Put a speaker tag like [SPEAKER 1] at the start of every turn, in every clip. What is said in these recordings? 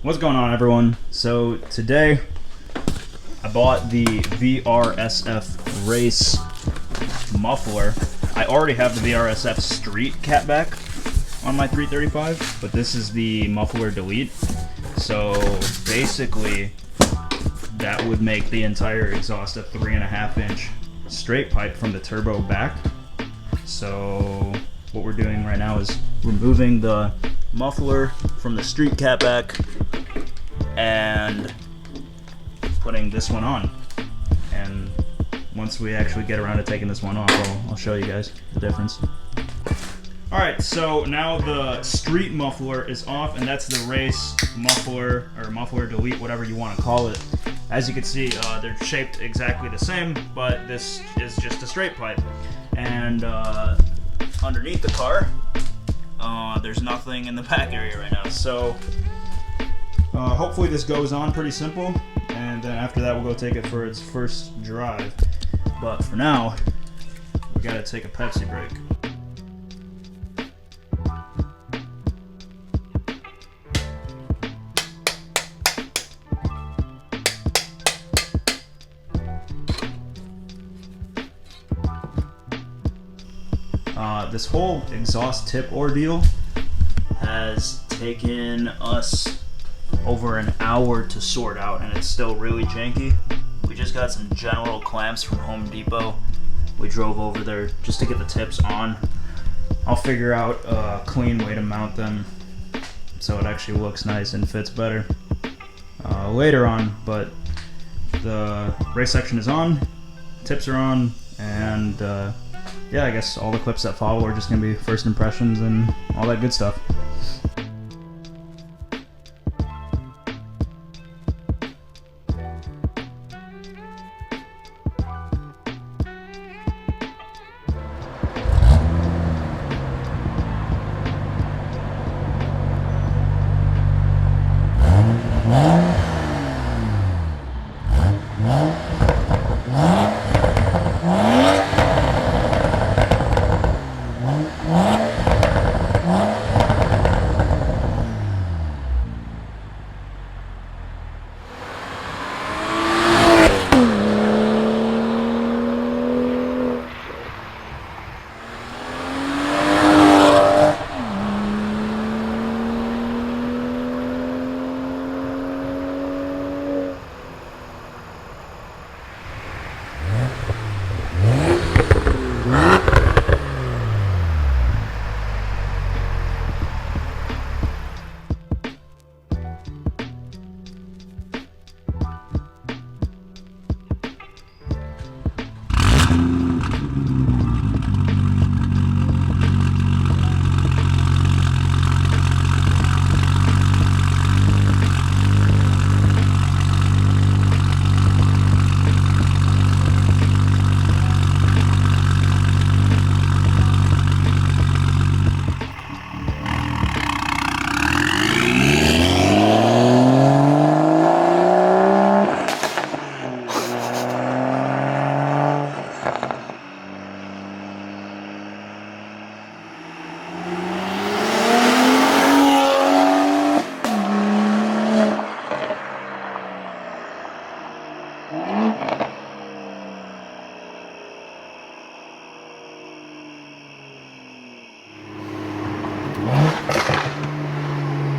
[SPEAKER 1] What's going on, everyone? So today I bought the VRSF Race muffler. I already have the VRSF Street Catback on my 335, but this is the muffler delete. So basically that would make the entire exhaust a 3.5-inch straight pipe from the turbo back. So what we're doing right now is removing the muffler from the Street Catback and putting this one on. And once we actually get around to taking this one off, I'll show you guys the difference. Alright, so now the street muffler is off, and that's the race muffler, or muffler delete, whatever you want to call it. As you can see, they're shaped exactly the same, but this is just a straight pipe. And underneath the car, there's nothing in the back area right now. So hopefully this goes on pretty simple, and then after that we'll go take it for its first drive. But for now, we gotta take a Pepsi break. This whole exhaust tip ordeal has taken us over an hour to sort out, and it's still really janky. We just got some general clamps from Home Depot. We drove over there just to get the tips on. I'll figure out a clean way to mount them so it actually looks nice and fits better later on, but the race section is on, tips are on, and yeah, I guess all the clips that follow are just going to be first impressions and all that good stuff.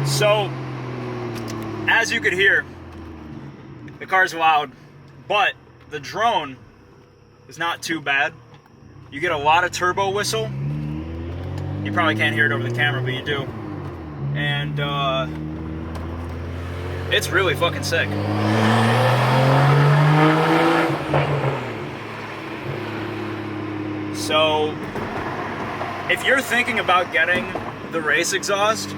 [SPEAKER 1] So, as you could hear, the car's loud, but the drone is not too bad. You get a lot of turbo whistle. You probably can't hear it over the camera, but you do. And it's really fucking sick. So, if you're thinking about getting the race exhaust,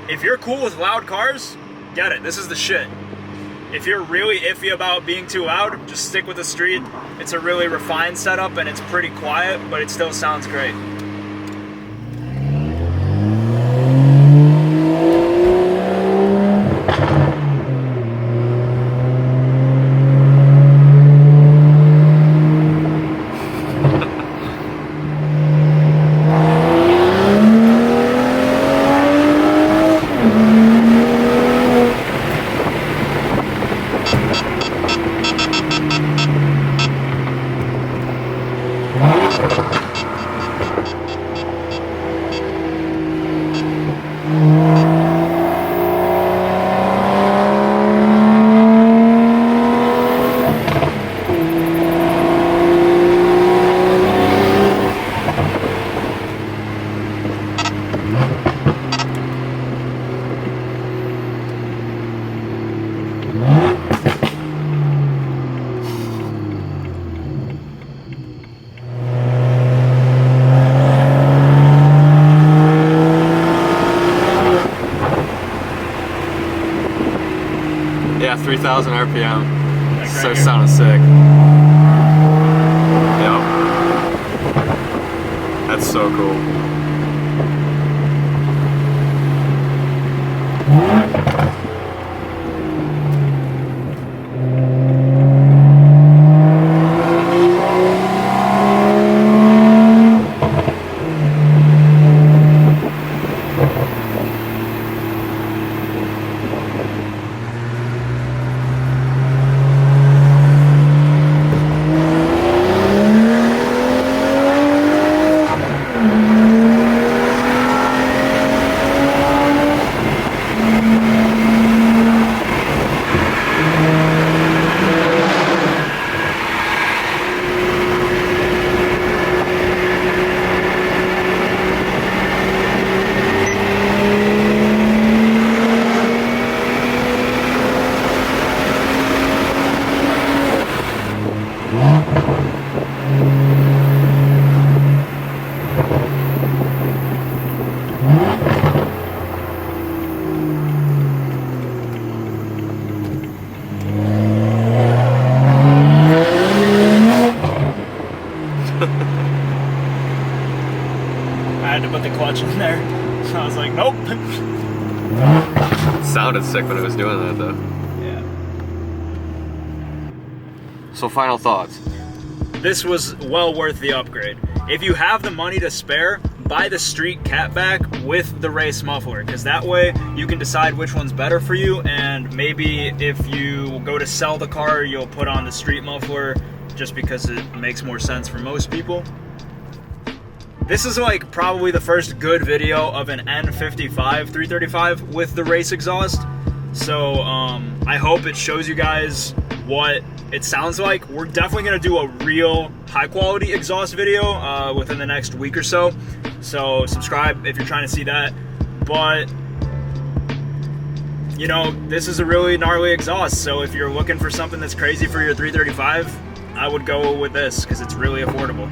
[SPEAKER 1] if you're cool with loud cars, get it. This is the shit. If you're really iffy about being too loud, just stick with the Street. It's a really refined setup and it's pretty quiet, but it still sounds great.
[SPEAKER 2] Yeah, 3,000 RPM.
[SPEAKER 1] Like
[SPEAKER 2] So
[SPEAKER 1] right here.
[SPEAKER 2] sounding sick. Yep. That's so cool.
[SPEAKER 1] I had to put the clutch in there. So I was like, nope.
[SPEAKER 2] Sounded sick when it was doing that though.
[SPEAKER 1] Yeah.
[SPEAKER 2] So final thoughts.
[SPEAKER 1] This was well worth the upgrade. If you have the money to spare, buy the Street Catback with the race muffler, because that way you can decide which one's better for you, and maybe if you go to sell the car, you'll put on the street muffler just because it makes more sense for most people. This is like probably the first good video of an N55 335 with the race exhaust. So I hope it shows you guys what it sounds like. We're definitely gonna do a real high quality exhaust video within the next week or so. So subscribe if you're trying to see that. But you know, this is a really gnarly exhaust. So if you're looking for something that's crazy for your 335, I would go with this because it's really affordable.